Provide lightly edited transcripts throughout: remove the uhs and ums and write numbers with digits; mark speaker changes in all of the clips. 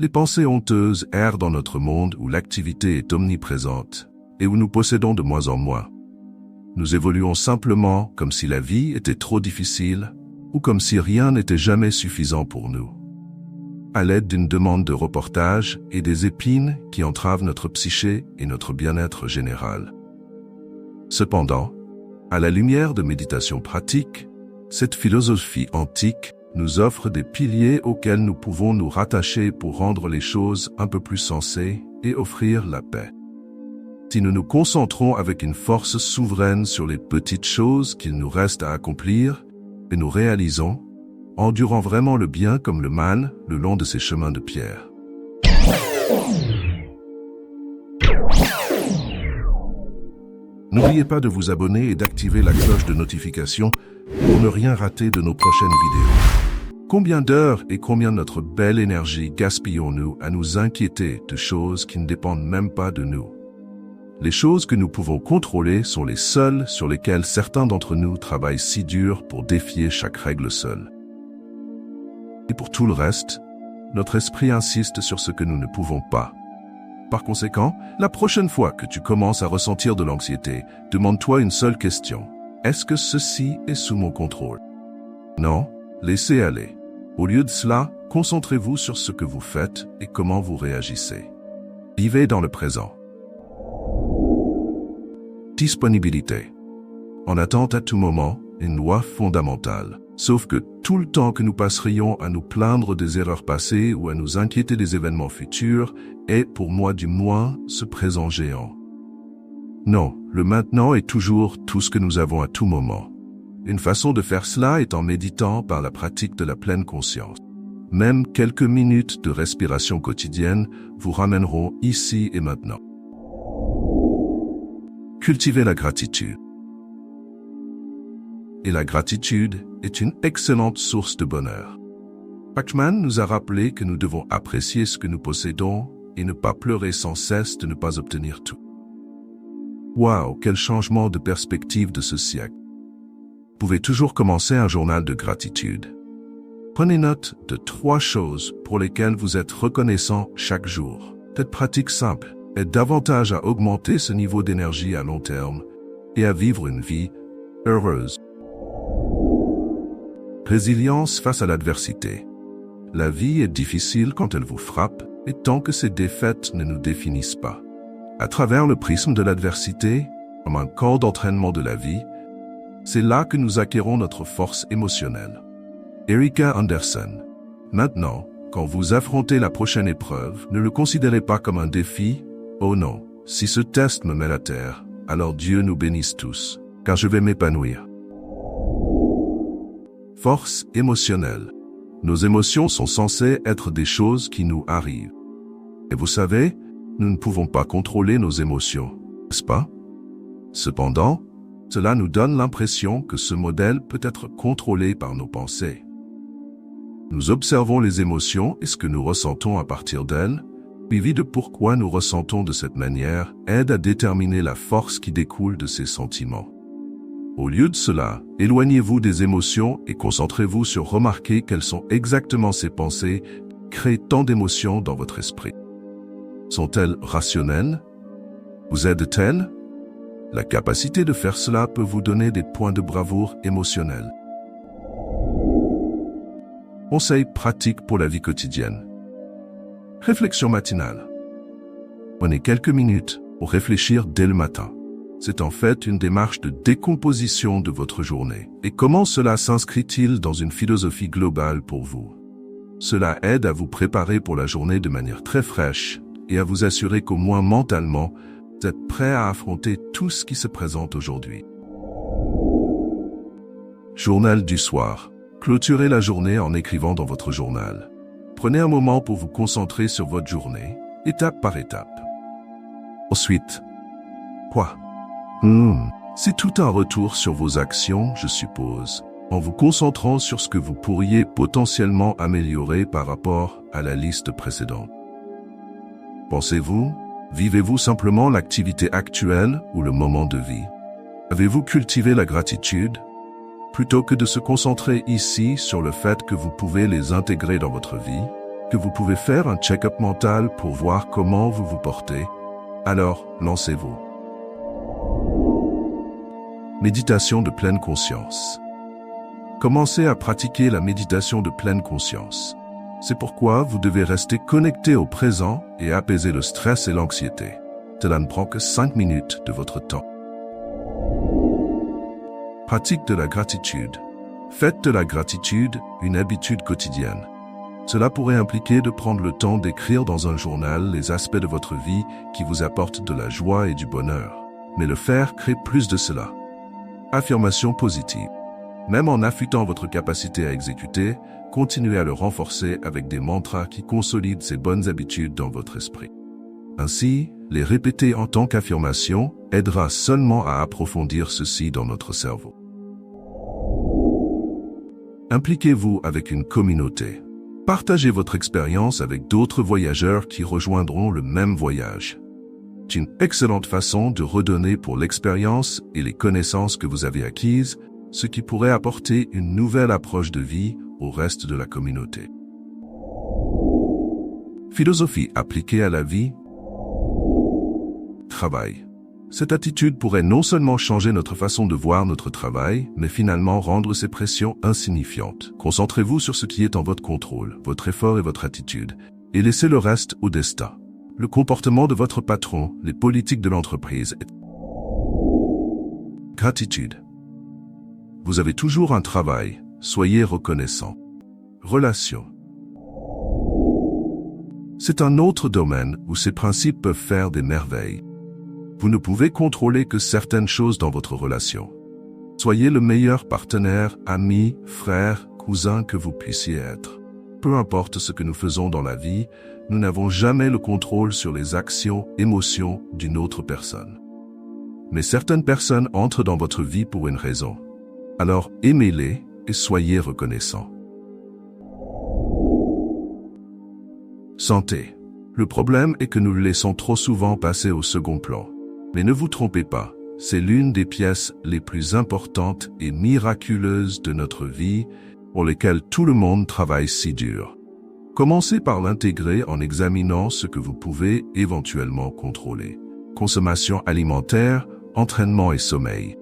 Speaker 1: Les pensées honteuses errent dans notre monde où l'activité est omniprésente et où nous possédons de moins en moins. Nous évoluons simplement comme si la vie était trop difficile ou comme si rien n'était jamais suffisant pour nous. À l'aide d'une demande de reportage et des épines qui entravent notre psyché et notre bien-être général. Cependant, à la lumière de méditations pratiques, cette philosophie antique nous offre des piliers auxquels nous pouvons nous rattacher pour rendre les choses un peu plus sensées et offrir la paix. Si nous nous concentrons avec une force souveraine sur les petites choses qu'il nous reste à accomplir, et nous réalisons, endurant vraiment le bien comme le mal le long de ces chemins de pierre. N'oubliez pas de vous abonner et d'activer la cloche de notification pour ne rien rater de nos prochaines vidéos. Combien d'heures et combien de notre belle énergie gaspillons-nous à nous inquiéter de choses qui ne dépendent même pas de nous? Les choses que nous pouvons contrôler sont les seules sur lesquelles certains d'entre nous travaillent si dur pour défier chaque règle seule. Et pour tout le reste, notre esprit insiste sur ce que nous ne pouvons pas. Par conséquent, la prochaine fois que tu commences à ressentir de l'anxiété, demande-toi une seule question. Est-ce que ceci est sous mon contrôle? Non, laissez aller. Au lieu de cela, concentrez-vous sur ce que vous faites et comment vous réagissez. Vivez dans le présent. Disponibilité. En attente à tout moment, une loi fondamentale. Sauf que tout le temps que nous passerions à nous plaindre des erreurs passées ou à nous inquiéter des événements futurs est, pour moi du moins, ce présent géant. Non, le maintenant est toujours tout ce que nous avons à tout moment. Une façon de faire cela est en méditant par la pratique de la pleine conscience. Même quelques minutes de respiration quotidienne vous ramèneront ici et maintenant. Cultivez la gratitude. Et la gratitude est une excellente source de bonheur. Pachman nous a rappelé que nous devons apprécier ce que nous possédons et ne pas pleurer sans cesse de ne pas obtenir tout. Waouh, quel changement de perspective de ce siècle. Vous pouvez toujours commencer un journal de gratitude. Prenez note de 3 choses pour lesquelles vous êtes reconnaissant chaque jour. Cette pratique simple aide davantage à augmenter ce niveau d'énergie à long terme et à vivre une vie heureuse. Résilience face à l'adversité. La vie est difficile quand elle vous frappe et tant que ces défaites ne nous définissent pas. À travers le prisme de l'adversité, comme un corps d'entraînement de la vie, c'est là que nous acquérons notre force émotionnelle. Erika Anderson. Maintenant, quand vous affrontez la prochaine épreuve, ne le considérez pas comme un défi. Oh non, si ce test me met à terre, alors Dieu nous bénisse tous, car je vais m'épanouir. Force émotionnelle. Nos émotions sont censées être des choses qui nous arrivent. Et vous savez, nous ne pouvons pas contrôler nos émotions, n'est-ce pas? Cependant, cela nous donne l'impression que ce modèle peut être contrôlé par nos pensées. Nous observons les émotions et ce que nous ressentons à partir d'elles, suivi de pourquoi nous ressentons de cette manière, aide à déterminer la force qui découle de ces sentiments. Au lieu de cela, éloignez-vous des émotions et concentrez-vous sur remarquer quelles sont exactement ces pensées qui créent tant d'émotions dans votre esprit. Sont-elles rationnelles? Vous aident-elles? La capacité de faire cela peut vous donner des points de bravoure émotionnels. Conseils pratiques pour la vie quotidienne. Réflexion matinale. Prenez quelques minutes pour réfléchir dès le matin. C'est en fait une démarche de décomposition de votre journée. Et comment cela s'inscrit-il dans une philosophie globale pour vous? Cela aide à vous préparer pour la journée de manière très fraîche et à vous assurer qu'au moins mentalement, vous êtes prêt à affronter tout ce qui se présente aujourd'hui. Journal du soir. Clôturez la journée en écrivant dans votre journal. Prenez un moment pour vous concentrer sur votre journée, étape par étape. Ensuite, quoi? C'est tout un retour sur vos actions, je suppose, en vous concentrant sur ce que vous pourriez potentiellement améliorer par rapport à la liste précédente. Pensez-vous, vivez-vous simplement l'activité actuelle ou le moment de vie? Avez-vous cultivé la gratitude? Plutôt que de se concentrer ici sur le fait que vous pouvez les intégrer dans votre vie, que vous pouvez faire un check-up mental pour voir comment vous vous portez, alors lancez-vous. Méditation de pleine conscience. Commencez à pratiquer la méditation de pleine conscience. C'est pourquoi vous devez rester connecté au présent et apaiser le stress et l'anxiété. Cela ne prend que 5 minutes de votre temps. Pratique de la gratitude. Faites de la gratitude une habitude quotidienne. Cela pourrait impliquer de prendre le temps d'écrire dans un journal les aspects de votre vie qui vous apportent de la joie et du bonheur. Mais le faire crée plus de cela. Affirmation positive. Même en affûtant votre capacité à exécuter, continuez à le renforcer avec des mantras qui consolident ces bonnes habitudes dans votre esprit. Ainsi, les répéter en tant qu'affirmation aidera seulement à approfondir ceci dans notre cerveau. Impliquez-vous avec une communauté. Partagez votre expérience avec d'autres voyageurs qui rejoindront le même voyage. C'est une excellente façon de redonner pour l'expérience et les connaissances que vous avez acquises, ce qui pourrait apporter une nouvelle approche de vie au reste de la communauté. Philosophie appliquée à la vie. Travail. Cette attitude pourrait non seulement changer notre façon de voir notre travail, mais finalement rendre ces pressions insignifiantes. Concentrez-vous sur ce qui est en votre contrôle, votre effort et votre attitude, et laissez le reste au destin. Le comportement de votre patron, les politiques de l'entreprise. Gratitude. Vous avez toujours un travail, soyez reconnaissant. Relation. C'est un autre domaine où ces principes peuvent faire des merveilles. Vous ne pouvez contrôler que certaines choses dans votre relation. Soyez le meilleur partenaire, ami, frère, cousin que vous puissiez être. Peu importe ce que nous faisons dans la vie, nous n'avons jamais le contrôle sur les actions, émotions d'une autre personne. Mais certaines personnes entrent dans votre vie pour une raison. Alors aimez-les et soyez reconnaissants. Santé. Le problème est que nous le laissons trop souvent passer au second plan. Mais ne vous trompez pas, c'est l'une des pièces les plus importantes et miraculeuses de notre vie pour lesquelles tout le monde travaille si dur. Commencez par l'intégrer en examinant ce que vous pouvez éventuellement contrôler. Consommation alimentaire, entraînement et sommeil.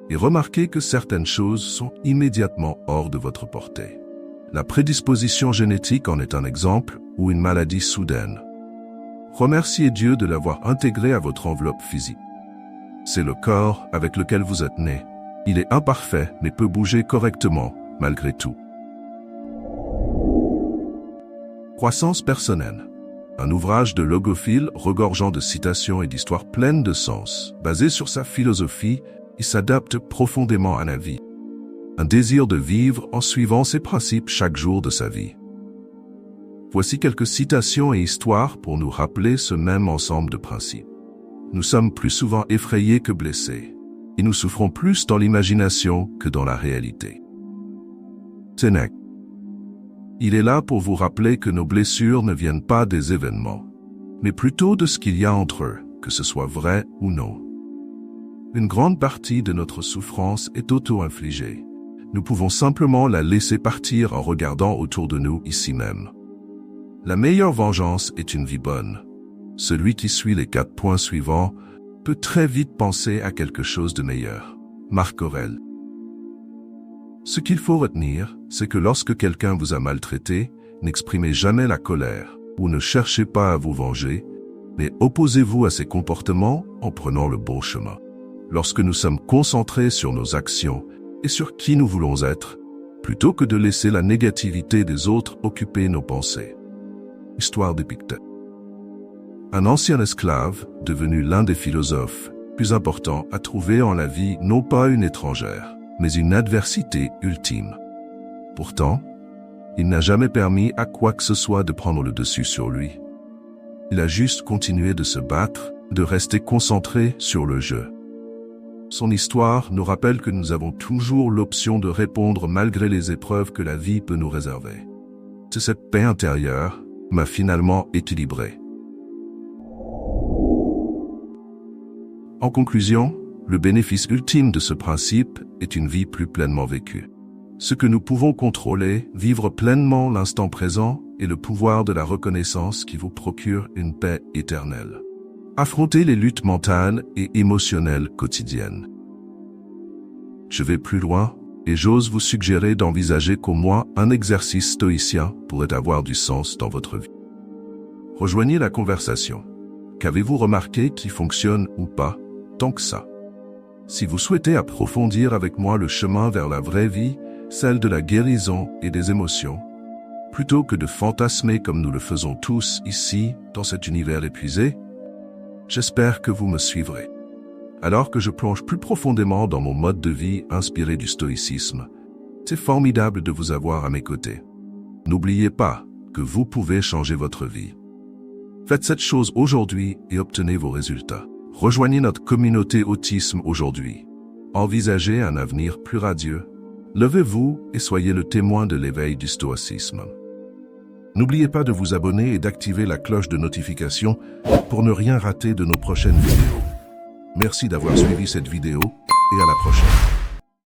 Speaker 1: Et remarquez que certaines choses sont immédiatement hors de votre portée. La prédisposition génétique en est un exemple ou une maladie soudaine. Remerciez Dieu de l'avoir intégré à votre enveloppe physique. C'est le corps avec lequel vous êtes né. Il est imparfait mais peut bouger correctement malgré tout. Croissance personnelle. Un ouvrage de logophile regorgeant de citations et d'histoires pleines de sens, basé sur sa philosophie, il s'adapte profondément à la vie. Un désir de vivre en suivant ses principes chaque jour de sa vie. Voici quelques citations et histoires pour nous rappeler ce même ensemble de principes. Nous sommes plus souvent effrayés que blessés, et nous souffrons plus dans l'imagination que dans la réalité. Sénèque. Il est là pour vous rappeler que nos blessures ne viennent pas des événements, mais plutôt de ce qu'il y a entre eux, que ce soit vrai ou non. Une grande partie de notre souffrance est auto-infligée. Nous pouvons simplement la laisser partir en regardant autour de nous ici même. La meilleure vengeance est une vie bonne. Celui qui suit les 4 points suivants peut très vite penser à quelque chose de meilleur. Marc Aurèle. Ce qu'il faut retenir, c'est que lorsque quelqu'un vous a maltraité, n'exprimez jamais la colère ou ne cherchez pas à vous venger, mais opposez-vous à ces comportements en prenant le bon chemin. Lorsque nous sommes concentrés sur nos actions et sur qui nous voulons être, plutôt que de laisser la négativité des autres occuper nos pensées. Histoire d'Épictète. Un ancien esclave, devenu l'un des philosophes plus importants, a trouvé en la vie non pas une étrangère, mais une adversité ultime. Pourtant, il n'a jamais permis à quoi que ce soit de prendre le dessus sur lui. Il a juste continué de se battre, de rester concentré sur le jeu. Son histoire nous rappelle que nous avons toujours l'option de répondre malgré les épreuves que la vie peut nous réserver. C'est cette paix intérieure m'a finalement équilibré. En conclusion, le bénéfice ultime de ce principe est une vie plus pleinement vécue. Ce que nous pouvons contrôler, vivre pleinement l'instant présent, et le pouvoir de la reconnaissance qui vous procure une paix éternelle. Affrontez les luttes mentales et émotionnelles quotidiennes. Je vais plus loin et j'ose vous suggérer d'envisager qu'au moins un exercice stoïcien pourrait avoir du sens dans votre vie. Rejoignez la conversation. Qu'avez-vous remarqué qui fonctionne ou pas, tant que ça? Si vous souhaitez approfondir avec moi le chemin vers la vraie vie, celle de la guérison et des émotions, plutôt que de fantasmer comme nous le faisons tous ici, dans cet univers épuisé, j'espère que vous me suivrez. Alors que je plonge plus profondément dans mon mode de vie inspiré du stoïcisme, c'est formidable de vous avoir à mes côtés. N'oubliez pas que vous pouvez changer votre vie. Faites cette chose aujourd'hui et obtenez vos résultats. Rejoignez notre communauté autisme aujourd'hui. Envisagez un avenir plus radieux. Levez-vous et soyez le témoin de l'éveil du stoïcisme. N'oubliez pas de vous abonner et d'activer la cloche de notification pour ne rien rater de nos prochaines vidéos. Merci d'avoir suivi cette vidéo et à la prochaine.